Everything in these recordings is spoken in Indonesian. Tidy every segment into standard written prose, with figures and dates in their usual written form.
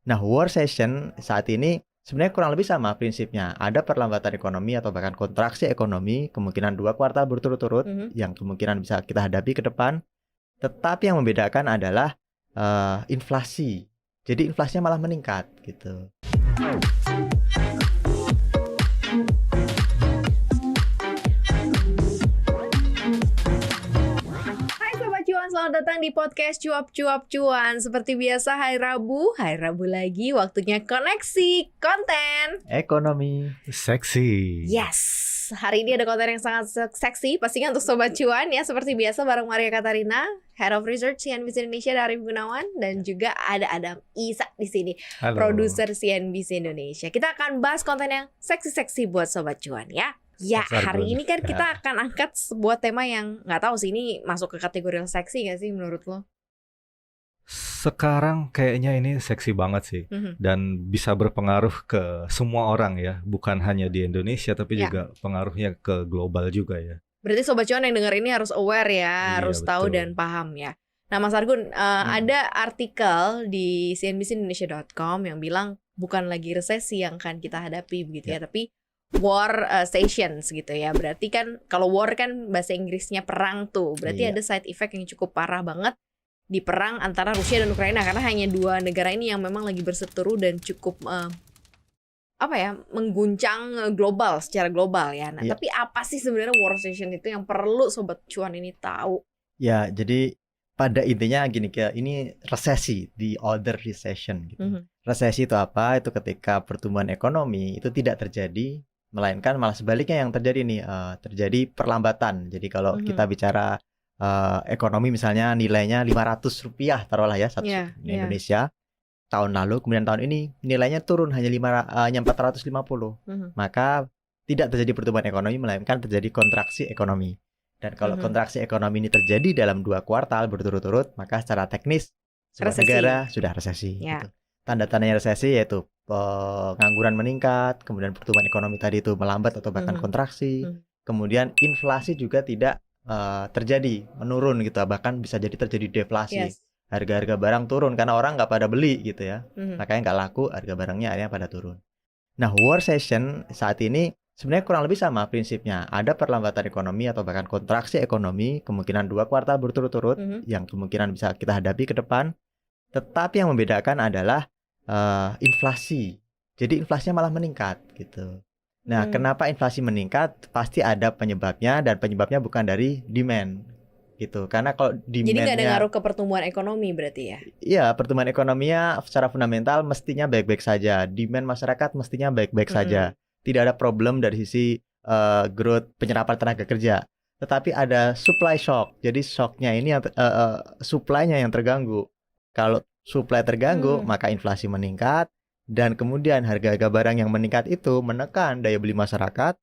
Nah, war session saat ini sebenarnya kurang lebih sama prinsipnya. Ada perlambatan ekonomi atau bahkan kontraksi ekonomi, kemungkinan 2 kuartal berturut-turut yang kemungkinan bisa kita hadapi ke depan. Tetapi yang membedakan adalah inflasi. Jadi inflasinya malah meningkat gitu. Selamat datang di podcast Cuap-Cuap Cuan. Seperti biasa hari Rabu lagi waktunya koneksi konten Ekonomi seksi. Yes, hari ini ada konten yang sangat seksi pastinya untuk Sobat Cuan ya. Seperti biasa bareng Maria Katarina, Head of Research CNBC Indonesia, Arif Gunawan, dan juga ada Adam Isa di sini, produser CNBC Indonesia. Kita akan bahas konten yang seksi-seksi buat Sobat Cuan ya. Ya, hari ini kan kita akan angkat sebuah tema yang nggak tahu sih ini masuk ke kategori seksi nggak sih menurut lo? Sekarang kayaknya ini seksi banget sih, dan bisa berpengaruh ke semua orang ya, bukan hanya di Indonesia tapi juga pengaruhnya ke global juga ya. Berarti Sobat Cuan yang dengar ini harus aware ya, harus tahu dan paham ya. Nah Mas Argun, ada artikel di cnbcindonesia.com yang bilang bukan lagi resesi yang akan kita hadapi begitu ya, tapi war stations gitu ya. Berarti kan kalau war kan bahasa Inggrisnya perang tuh. Berarti ada side effect yang cukup parah banget di perang antara Rusia dan Ukraina, karena hanya dua negara ini yang memang lagi berseteru dan cukup mengguncang global secara global ya. Nah, tapi apa sih sebenarnya war station itu yang perlu Sobat Cuan ini tahu? Ya, jadi pada intinya gini, ini resesi, the other recession gitu. Resesi itu apa? Itu ketika pertumbuhan ekonomi itu tidak terjadi, melainkan malah sebaliknya yang terjadi nih, terjadi perlambatan. Jadi kalau kita bicara ekonomi misalnya nilainya Rp500 taruhlah ya di Indonesia tahun lalu, kemudian tahun ini nilainya turun hanya 450. Maka tidak terjadi pertumbuhan ekonomi, melainkan terjadi kontraksi ekonomi. Dan kalau kontraksi ekonomi ini terjadi dalam 2 kuartal berturut-turut, maka secara teknis sebuah negara sudah resesi gitu. Tanda-tandanya resesi yaitu pengangguran meningkat, kemudian pertumbuhan ekonomi tadi itu melambat atau bahkan kontraksi, kemudian inflasi juga tidak terjadi, menurun gitu, bahkan bisa jadi terjadi deflasi. Harga-harga barang turun karena orang nggak pada beli gitu ya, makanya nggak laku, harga barangnya akhirnya pada turun. Nah, war session saat ini sebenarnya kurang lebih sama prinsipnya. Ada perlambatan ekonomi atau bahkan kontraksi ekonomi, kemungkinan 2 kuartal berturut-turut yang kemungkinan bisa kita hadapi ke depan. Tetapi yang membedakan adalah inflasi. Jadi inflasinya malah meningkat gitu. Nah, kenapa inflasi meningkat? Pasti ada penyebabnya, dan penyebabnya bukan dari demand gitu. Karena kalau demand-nya, jadi nggak ada ngaruh ke pertumbuhan ekonomi berarti ya? Iya, pertumbuhan ekonominya secara fundamental mestinya baik-baik saja. Demand masyarakat mestinya baik-baik saja. Tidak ada problem dari sisi growth penyerapan tenaga kerja. Tetapi ada supply shock. Jadi shocknya ini supply-nya yang terganggu. Kalau supply terganggu, maka inflasi meningkat, dan kemudian harga-harga barang yang meningkat itu menekan daya beli masyarakat.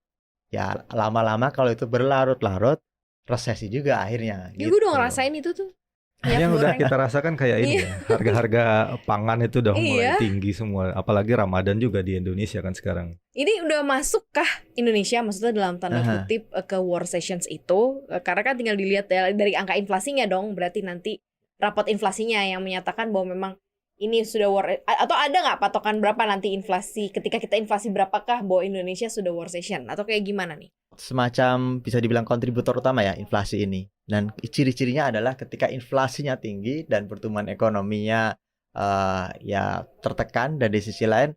Ya, lama-lama kalau itu berlarut-larut, resesi juga akhirnya. Ya, gue udah ngerasain itu tuh. Yang udah kita rasakan kayak ini ya, harga-harga pangan itu udah mulai tinggi semua. Apalagi Ramadan juga di Indonesia kan sekarang. Ini udah masuk kah Indonesia, maksudnya dalam tanda kutip ke war sessions itu? Karena kan tinggal dilihat dari angka inflasinya dong. Berarti nanti rapot inflasinya yang menyatakan bahwa memang ini sudah war, atau ada nggak patokan berapa nanti inflasi, ketika kita inflasi berapakah bahwa Indonesia sudah war session, atau kayak gimana nih? Semacam bisa dibilang kontributor utama ya inflasi ini. Dan ciri-cirinya adalah ketika inflasinya tinggi dan pertumbuhan ekonominya ya tertekan, dan di sisi lain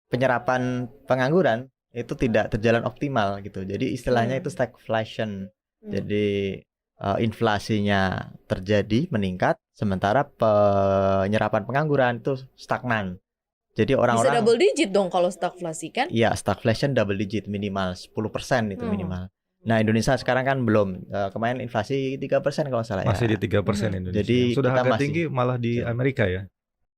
penyerapan pengangguran itu tidak terjalan optimal gitu. Jadi istilahnya itu stagflation. Jadi inflasinya terjadi meningkat, sementara penyerapan pengangguran itu stagnan. Jadi orang-orang bisa double digit dong kalau stagflasi kan? Iya, stagflation double digit, minimal 10% itu minimal. Nah, Indonesia sekarang kan belum, kemarin inflasi 3% kalau salah ya. Masih di 3% Indonesia. Jadi sudah agak masih tinggi malah di Amerika ya.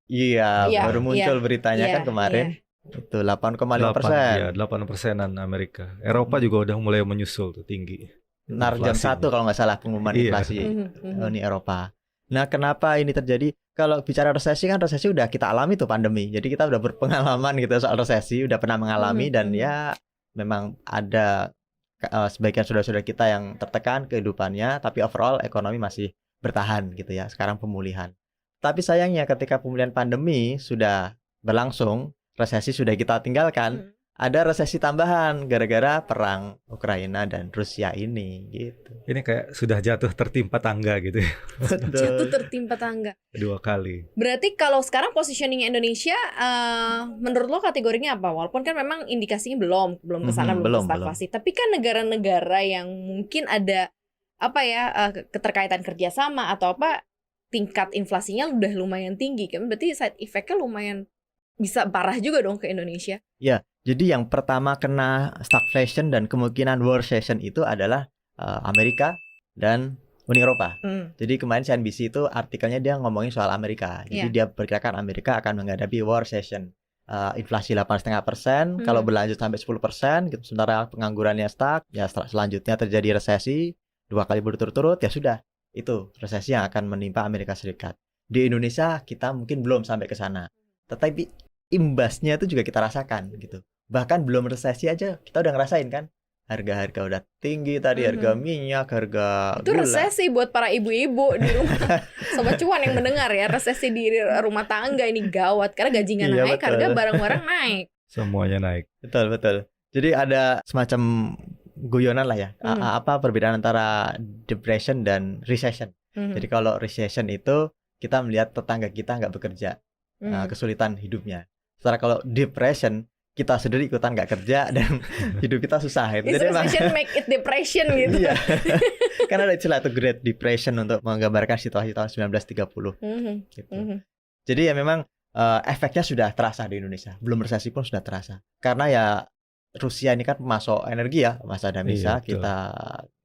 Iya, baru muncul beritanya kan kemarin. Itu 8,5%. 8%-an Amerika. Eropa juga udah mulai menyusul tuh tinggi. Jam 1 kalau nggak salah pengumuman inflasi Uni Eropa. Nah, kenapa ini terjadi? Kalau bicara resesi kan, resesi udah kita alami tuh pandemi. Jadi kita udah berpengalaman gitu soal resesi, udah pernah mengalami, dan ya memang ada sebagian saudara-saudara kita yang tertekan kehidupannya, tapi overall ekonomi masih bertahan gitu ya. Sekarang pemulihan. Tapi sayangnya ketika pemulihan pandemi sudah berlangsung, resesi sudah kita tinggalkan, ada resesi tambahan gara-gara perang Ukraina dan Rusia ini gitu. Ini kayak sudah jatuh tertimpa tangga gitu ya. Jatuh tertimpa tangga. 2 kali. Berarti kalau sekarang positioning Indonesia menurut lo kategorinya apa? Walaupun kan memang indikasinya belum kesana, belum ke stagflasi. Tapi kan negara-negara yang mungkin ada apa ya keterkaitan kerjasama atau apa, tingkat inflasinya udah lumayan tinggi kan, berarti side effect-nya lumayan bisa parah juga dong ke Indonesia. Ya, jadi yang pertama kena stagflation dan kemungkinan war recession itu adalah Amerika dan Uni Eropa. Jadi kemarin CNBC itu artikelnya dia ngomongin soal Amerika. Jadi dia perkirakan Amerika akan menghadapi war recession. Inflasi 8,5%, kalau berlanjut sampai 10%, gitu. Sementara penganggurannya stuck, ya selanjutnya terjadi resesi 2 kali berturut-turut, ya sudah. Itu resesi yang akan menimpa Amerika Serikat. Di Indonesia kita mungkin belum sampai ke sana. Tetapi imbasnya itu juga kita rasakan gitu. Bahkan belum resesi aja kita udah ngerasain kan. Harga-harga udah tinggi tadi, harga minyak, harga itu gula. Resesi buat para ibu-ibu di rumah. Sobat Cuan yang mendengar ya, resesi di rumah tangga ini gawat karena gajinya naik, betul. Harga barang-barang naik. Semuanya naik. Betul. Jadi ada semacam guyonan lah ya. Apa perbedaan antara depression dan recession. Jadi kalau recession itu kita melihat tetangga kita nggak bekerja, kesulitan hidupnya. Setelah kalau depression, kita sendiri ikutan nggak kerja dan hidup kita susah. Jadi recession make it depression gitu. Iya. Karena ada istilah itu Great Depression untuk menggambarkan situasi tahun 1930. Gitu. Jadi ya memang efeknya sudah terasa di Indonesia. Belum resesi pun sudah terasa. Karena ya Rusia ini kan pemasok energi ya, Mas Adam. Bisa kita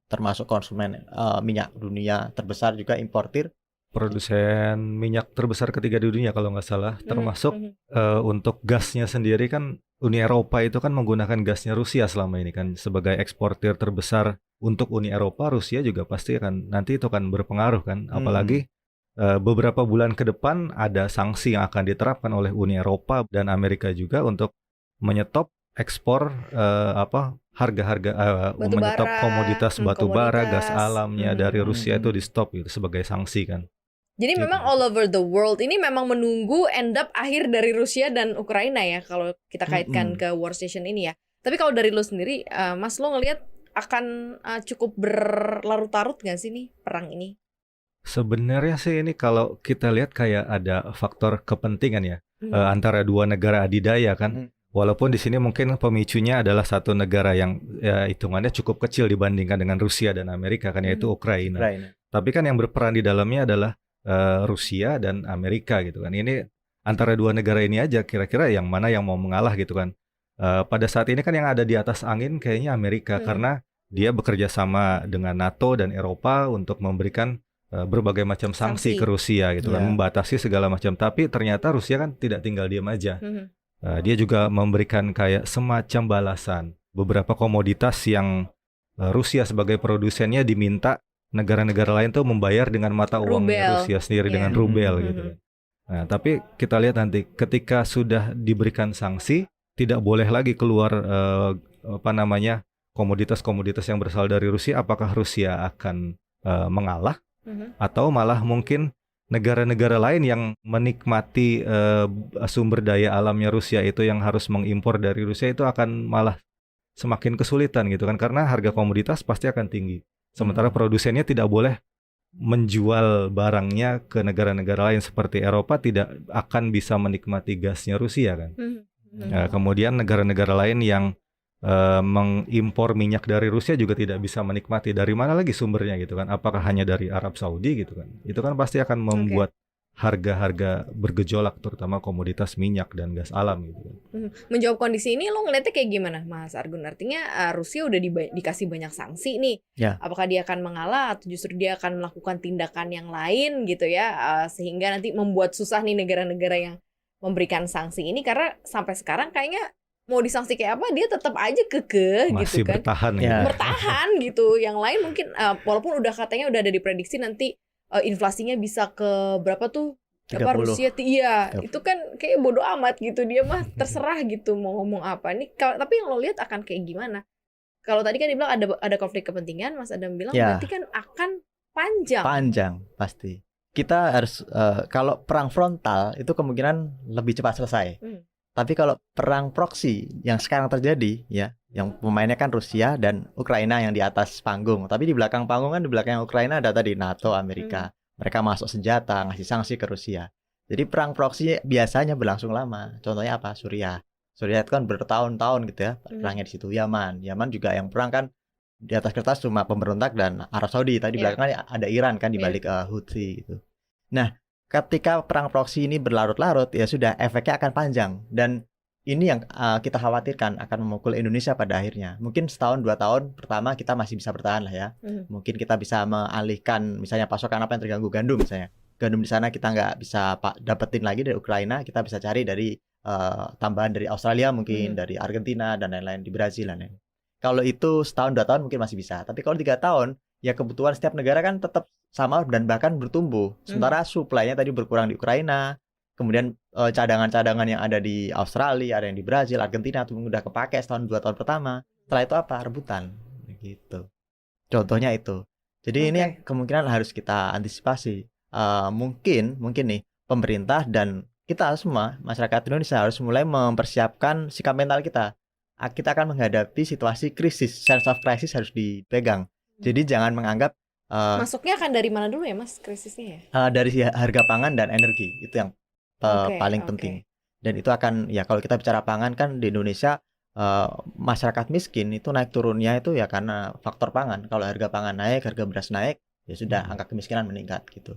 termasuk konsumen minyak dunia terbesar, juga importir. Produsen minyak terbesar ketiga di dunia kalau nggak salah, termasuk untuk gasnya sendiri kan Uni Eropa itu kan menggunakan gasnya Rusia selama ini kan sebagai eksportir terbesar untuk Uni Eropa. Rusia juga pasti akan nanti itu akan berpengaruh kan, apalagi beberapa bulan ke depan ada sanksi yang akan diterapkan oleh Uni Eropa dan Amerika juga untuk menyetop ekspor harga-harga menyetop komoditas batu bara, gas alamnya dari Rusia itu di stop gitu sebagai sanksi kan. Jadi memang all over the world ini memang menunggu end up akhir dari Rusia dan Ukraina ya, kalau kita kaitkan ke war station ini ya. Tapi kalau dari lo sendiri, Mas, lo ngelihat akan cukup berlarut-larut nggak sih nih perang ini? Sebenarnya sih ini kalau kita lihat kayak ada faktor kepentingan ya antara dua negara adidaya kan. Walaupun di sini mungkin pemicunya adalah satu negara yang ya, hitungannya cukup kecil dibandingkan dengan Rusia dan Amerika kan, yaitu Ukraina. Tapi kan yang berperan di dalamnya adalah Rusia dan Amerika gitu kan. Ini antara dua negara ini aja kira-kira yang mana yang mau mengalah gitu kan. Pada saat ini kan yang ada di atas angin kayaknya Amerika karena dia bekerja sama dengan NATO dan Eropa untuk memberikan berbagai macam sanksi ke Rusia gitu kan, membatasi segala macam. Tapi ternyata Rusia kan tidak tinggal diam aja. Dia juga memberikan kayak semacam balasan. Beberapa komoditas yang Rusia sebagai produsennya diminta negara-negara lain tuh membayar dengan mata uang Rusia sendiri dengan rubel gitu. Nah, tapi kita lihat nanti ketika sudah diberikan sanksi, tidak boleh lagi keluar komoditas-komoditas yang berasal dari Rusia. Apakah Rusia akan mengalah atau malah mungkin negara-negara lain yang menikmati sumber daya alamnya Rusia itu yang harus mengimpor dari Rusia itu akan malah semakin kesulitan gitu kan, karena harga komoditas pasti akan tinggi. Sementara produsennya tidak boleh menjual barangnya ke negara-negara lain seperti Eropa, tidak akan bisa menikmati gasnya Rusia kan. Kemudian negara-negara lain yang mengimpor minyak dari Rusia juga tidak bisa menikmati. Dari mana lagi sumbernya gitu kan? Apakah hanya dari Arab Saudi gitu kan? Itu kan pasti akan membuat harga-harga bergejolak, terutama komoditas minyak dan gas alam gitu kan. Menjawab kondisi ini lo ngeliatnya kayak gimana, Mas Argun? Artinya Rusia udah dikasih banyak sanksi nih. Apakah dia akan mengalah atau justru dia akan melakukan tindakan yang lain gitu ya, sehingga nanti membuat susah nih negara-negara yang memberikan sanksi ini, karena sampai sekarang kayaknya mau disanksi kayak apa dia tetap aja kekeh gitu kan. Bertahan gitu. Yang lain mungkin walaupun udah katanya udah ada diprediksi nanti inflasinya bisa ke berapa tuh? 30. Rusia itu kan kayak bodo amat gitu, dia mah terserah gitu mau ngomong apa. Ini tapi yang lo lihat akan kayak gimana? Kalau tadi kan dibilang ada konflik kepentingan, Mas Adam bilang berarti kan akan panjang. Panjang pasti. kita harus kalau perang frontal itu kemungkinan lebih cepat selesai. Tapi kalau perang proksi yang sekarang terjadi ya, yang pemainnya kan Rusia dan Ukraina yang di atas panggung. Tapi di belakang panggung kan, di belakang Ukraina ada tadi NATO, Amerika. Mereka masuk senjata, ngasih sanksi ke Rusia. Jadi perang proksi biasanya berlangsung lama. Contohnya apa? Suriah. Suriah itu kan bertahun-tahun gitu ya perangnya di situ. Yaman juga yang perang kan di atas kertas cuma pemberontak dan Arab Saudi. Tadi belakangnya ada Iran kan di balik Houthi gitu. Nah, ketika perang proksi ini berlarut-larut ya sudah efeknya akan panjang, dan ini yang kita khawatirkan akan memukul Indonesia pada akhirnya. Mungkin setahun 2 tahun pertama kita masih bisa bertahan lah ya. Mungkin kita bisa mengalihkan misalnya pasokan apa yang terganggu, gandum misalnya. Gandum di sana kita nggak bisa dapetin lagi dari Ukraina, kita bisa cari dari tambahan dari Australia mungkin, dari Argentina dan lain-lain, di Brazil dan lain-lain. Kalau itu setahun 2 tahun mungkin masih bisa. Tapi kalau 3 tahun ya kebutuhan setiap negara kan tetap sama dan bahkan bertumbuh. Sementara supply-nya tadi berkurang di Ukraina, kemudian cadangan-cadangan yang ada di Australia, ada yang di Brazil, Argentina tuh udah kepake setahun 2 tahun pertama. Setelah itu apa? Rebutan gitu. Contohnya itu. Jadi ini yang kemungkinan harus kita antisipasi. Mungkin nih pemerintah dan kita semua masyarakat Indonesia harus mulai mempersiapkan sikap mental kita. Kita akan menghadapi situasi krisis, sense of crisis harus dipegang. Jadi jangan menganggap masuknya akan dari mana dulu ya Mas krisisnya ya? Dari harga pangan dan energi, itu yang paling penting. Dan itu akan ya, kalau kita bicara pangan kan di Indonesia masyarakat miskin itu naik turunnya itu ya karena faktor pangan. Kalau harga pangan naik, harga beras naik, ya sudah angka kemiskinan meningkat gitu.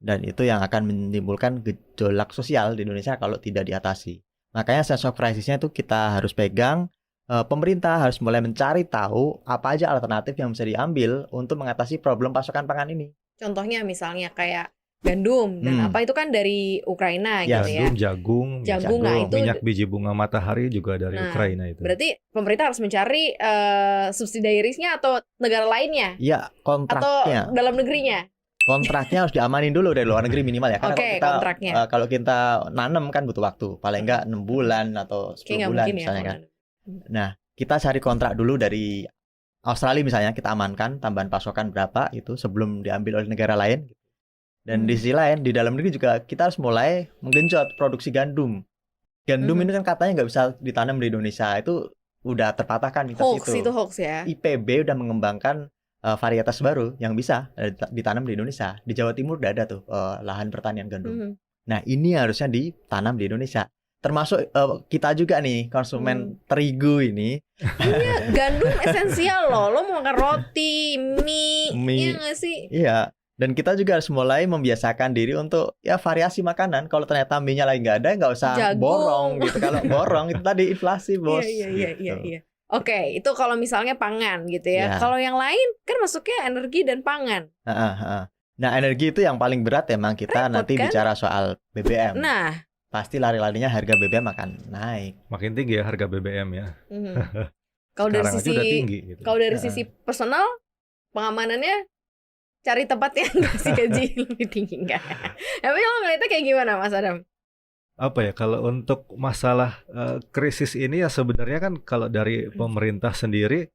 Dan itu yang akan menimbulkan gejolak sosial di Indonesia kalau tidak diatasi. Makanya sense of crisis-nya itu kita harus pegang. Pemerintah harus mulai mencari tahu apa aja alternatif yang bisa diambil untuk mengatasi problem pasokan pangan ini. Contohnya misalnya kayak gandum dan apa itu kan dari Ukraina gitu ya. Jagung, nah, itu minyak biji bunga matahari juga dari Ukraina itu. Berarti pemerintah harus mencari subsidiarisnya atau negara lainnya? Iya, kontraknya. Atau dalam negerinya? Kontraknya harus diamanin dulu dari luar negeri minimal ya. Karena kalau kita nanam kan butuh waktu, paling enggak 6 bulan atau 10 bulan misalnya kan. Nah, kita cari kontrak dulu dari Australia misalnya, kita amankan tambahan pasokan berapa itu sebelum diambil oleh negara lain. Dan di sisi lain, di dalam negeri juga kita harus mulai menggenjot produksi gandum. Gandum ini kan katanya nggak bisa ditanam di Indonesia, itu udah terpatahkan mitos itu. Itu hoax ya. IPB udah mengembangkan varietas baru yang bisa ditanam di Indonesia. Di Jawa Timur udah ada tuh lahan pertanian gandum. Nah, ini harusnya ditanam di Indonesia. Termasuk kita juga nih konsumen terigu ini. Iya, gandum esensial loh. Lo mau makan roti, mie. Iya nggak sih? Iya. Dan kita juga harus mulai membiasakan diri untuk ya variasi makanan. Kalau ternyata mie-nya lagi nggak ada, nggak usah borong gitu. Kalau borong itu tadi inflasi, bos. Iya. Oke, itu kalau misalnya pangan gitu ya. Kalau yang lain kan masuknya energi dan pangan. Nah, energi itu yang paling berat emang kita nanti bicara soal BBM. Nah, pasti lari-larinya harga BBM akan naik. Makin tinggi ya harga BBM ya. Kalau dari sisi tinggi, gitu. Kalau dari sisi personal pengamanannya cari tempat yang kasih gaji lebih tinggi enggak? Tapi lo ngeliatnya kayak gimana Mas Adam? Apa ya, kalau untuk masalah krisis ini ya sebenarnya kan kalau dari pemerintah sendiri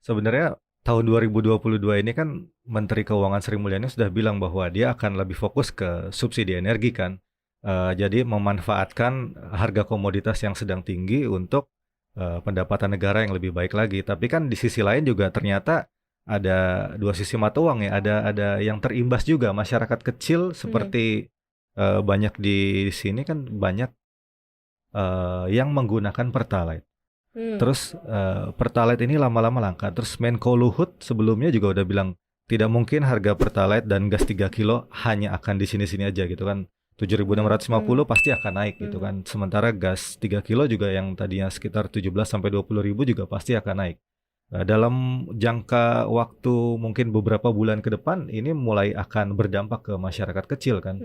sebenarnya tahun 2022 ini kan Menteri Keuangan Sri Mulyani sudah bilang bahwa dia akan lebih fokus ke subsidi energi kan. Jadi memanfaatkan harga komoditas yang sedang tinggi untuk pendapatan negara yang lebih baik lagi. Tapi kan di sisi lain juga ternyata ada dua sisi mata uang ya. Ada yang terimbas juga, masyarakat kecil seperti banyak di sini kan banyak yang menggunakan Pertalite. Terus Pertalite ini lama-lama langka. Terus Menko Luhut sebelumnya juga udah bilang tidak mungkin harga Pertalite dan gas 3 kilo hanya akan di sini-sini aja gitu kan. 7.650 pasti akan naik gitu kan. Sementara gas 3 kilo juga yang tadinya sekitar 17 sampai 20.000 juga pasti akan naik. Dalam jangka waktu mungkin beberapa bulan ke depan ini mulai akan berdampak ke masyarakat kecil kan.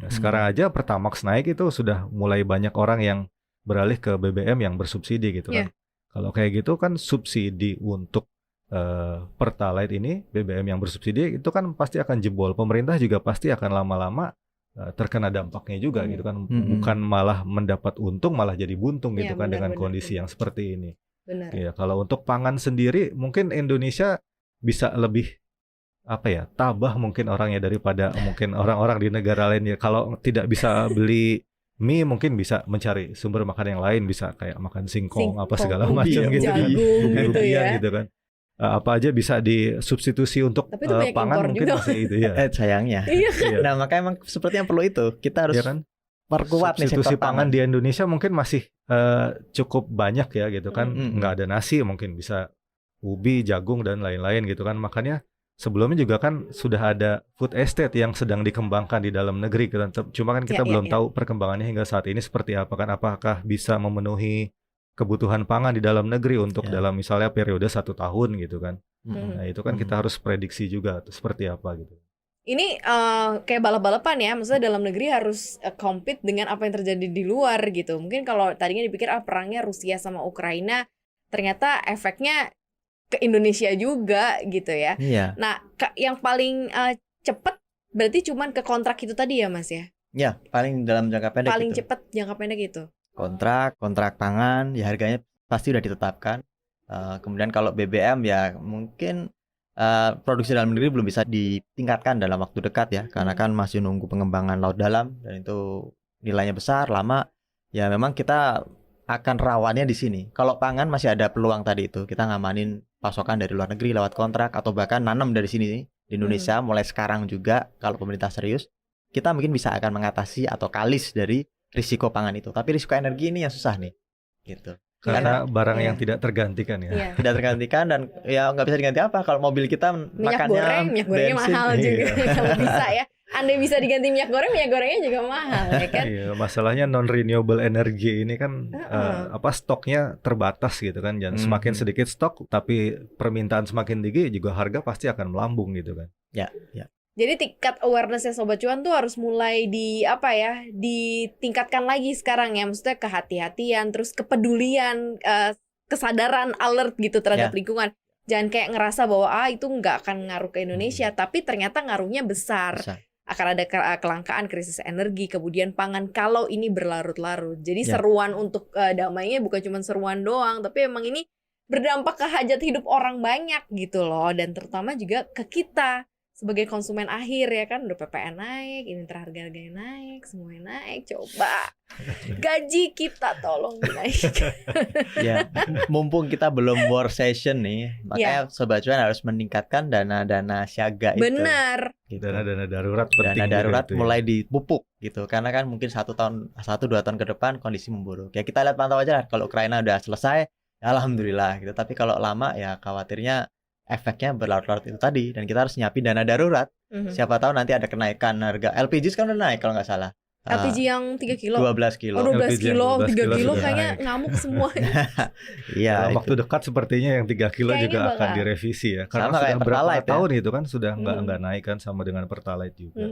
Nah, sekarang aja Pertamax naik itu sudah mulai banyak orang yang beralih ke BBM yang bersubsidi gitu kan. Kalau kayak gitu kan subsidi untuk Pertalite ini, BBM yang bersubsidi itu kan pasti akan jebol. Pemerintah juga pasti akan lama-lama terkena dampaknya juga gitu kan. Bukan malah mendapat untung, malah jadi buntung gitu kan dengan kondisi yang seperti ini. Benar. Ya, kalau untuk pangan sendiri mungkin Indonesia bisa lebih tabah mungkin orangnya daripada mungkin orang-orang di negara lain ya. Kalau tidak bisa beli mie mungkin bisa mencari sumber makan yang lain, bisa kayak makan singkong apa segala macam gitu kan, gitu ya. gitu kan. Apa aja bisa disubstitusi untuk pangan mungkin juga. Masih itu ya. Sayangnya. Nah makanya emang sepertinya perlu itu, kita harus kan? Perkuat nih substitusi pangan di Indonesia mungkin masih cukup banyak ya gitu kan. Nggak ada nasi, mungkin bisa ubi, jagung dan lain-lain gitu kan. Makanya sebelumnya juga kan sudah ada food estate yang sedang dikembangkan di dalam negeri kan. Cuma kan kita belum tahu perkembangannya hingga saat ini seperti apa kan. Apakah bisa memenuhi kebutuhan pangan di dalam negeri untuk dalam misalnya periode 1 tahun gitu kan. Nah itu kan kita harus prediksi juga seperti apa gitu. Ini kayak balap-balapan ya, maksudnya dalam negeri harus compete dengan apa yang terjadi di luar gitu. Mungkin kalau tadinya dipikir perangnya Rusia sama Ukraina, ternyata efeknya ke Indonesia juga gitu ya. Nah, yang paling cepat berarti cuman ke kontrak itu tadi ya Mas ya? Ya, paling dalam jangka pendek. Paling cepat jangka pendek itu. Kontrak pangan, ya harganya pasti udah ditetapkan. Kemudian kalau BBM ya mungkin produksi dalam negeri belum bisa ditingkatkan dalam waktu dekat ya, karena kan masih nunggu pengembangan laut dalam dan itu nilainya besar, lama. Ya memang kita akan rawannya di sini. Kalau pangan masih ada peluang tadi itu, kita ngamanin pasokan dari luar negeri lewat kontrak atau bahkan nanam dari sini di Indonesia mulai sekarang juga. Kalau pemerintah serius, kita mungkin bisa akan mengatasi atau kalis dari risiko pangan itu. Tapi risiko energi ini yang susah nih, gitu. Karena barang yang tidak tergantikan ya. Tidak tergantikan dan ya nggak bisa diganti apa. Kalau mobil kita minyak gorengnya mahal juga. Kalau bisa ya. Andai bisa diganti minyak gorengnya juga mahal ya kan. Iya, masalahnya non renewable energy ini kan stoknya terbatas gitu kan. Dan semakin sedikit stok tapi permintaan semakin tinggi juga harga pasti akan melambung gitu kan. Ya. Jadi tingkat awareness-nya Sobat Cuan tuh harus mulai ditingkatkan lagi sekarang ya. Maksudnya kehati-hatian, terus kepedulian, kesadaran alert gitu terhadap lingkungan. Jangan kayak ngerasa bahwa itu nggak akan ngaruh ke Indonesia, tapi ternyata ngaruhnya besar. Akan ada kelangkaan, krisis energi, kemudian pangan kalau ini berlarut-larut. Jadi seruan untuk damainya bukan cuma seruan doang, tapi emang ini berdampak ke hajat hidup orang banyak gitu loh. Dan terutama juga ke kita sebagai konsumen akhir ya kan, udah PPN naik, ini harga-harganya naik, semuanya naik. Coba gaji kita tolong dinaikkan. Ya, mumpung kita belum war session nih, makanya Sobat Cuan harus meningkatkan dana-dana siaga itu. Benar. Gitu. Dana darurat penting. Dana darurat gitu mulai dipupuk gitu, karena kan mungkin 1-2 tahun ke depan kondisi memburuk. Ya kita lihat pantau aja lah, kalau Ukraina udah selesai, ya alhamdulillah gitu. Tapi kalau lama ya khawatirnya efeknya berlarut-larut itu tadi, dan kita harus nyiapin dana darurat. Siapa tahu nanti ada kenaikan harga LPG sekarang udah naik kalau nggak salah. LPG yang 3 kilo? 12 kilo. Oh 12 LPG kilo, 12 3 kilo sudah kayaknya naik. ngamuk semua. Dalam waktu dekat sepertinya yang 3 kilo Kayaknya juga akan bakal direvisi ya. Karena sama sudah kayak berapa Pertalite tahun itu kan sudah nggak naik kan, sama dengan Pertalite juga.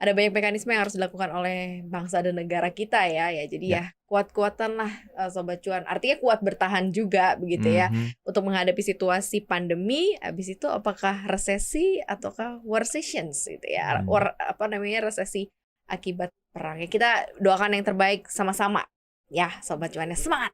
Ada banyak mekanisme yang harus dilakukan oleh bangsa dan negara kita ya. Jadi ya kuat-kuatan lah Sobat Cuan. Artinya kuat bertahan juga begitu ya. Untuk menghadapi situasi pandemi, habis itu apakah resesi ataukah war sessions gitu ya. Resesi akibat perang. Ya, kita doakan yang terbaik sama-sama. Ya Sobat Cuan, semangat.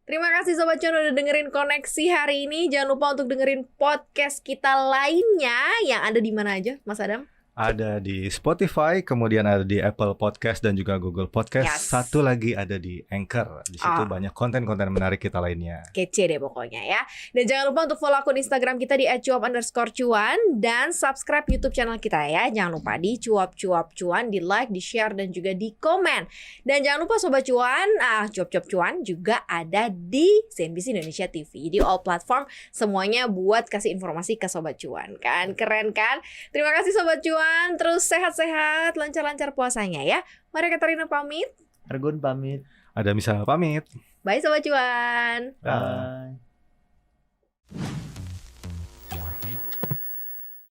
Terima kasih Sobat Cuan udah dengerin Koneksi hari ini. Jangan lupa untuk dengerin podcast kita lainnya yang ada di mana aja Mas Adam? Ada di Spotify, kemudian ada di Apple Podcast dan juga Google Podcast. Satu lagi ada di Anchor. Di situ banyak konten-konten menarik kita lainnya. Kece deh pokoknya ya. Dan jangan lupa untuk follow akun Instagram kita di @cuap_cuan dan subscribe YouTube channel kita ya. Jangan lupa di cuap-cuap cuan, di like, di share dan juga di komen. Dan jangan lupa Sobat Cuan, cuap-cuap cuan juga ada di CNBC Indonesia TV. Di all platform semuanya buat kasih informasi ke Sobat Cuan kan. Keren kan? Terima kasih Sobat Cuan. Terus sehat-sehat, lancar-lancar puasanya ya. Maria Katarina pamit. Argun pamit. Ada Misa pamit. Bye Sobat Cuan. Bye.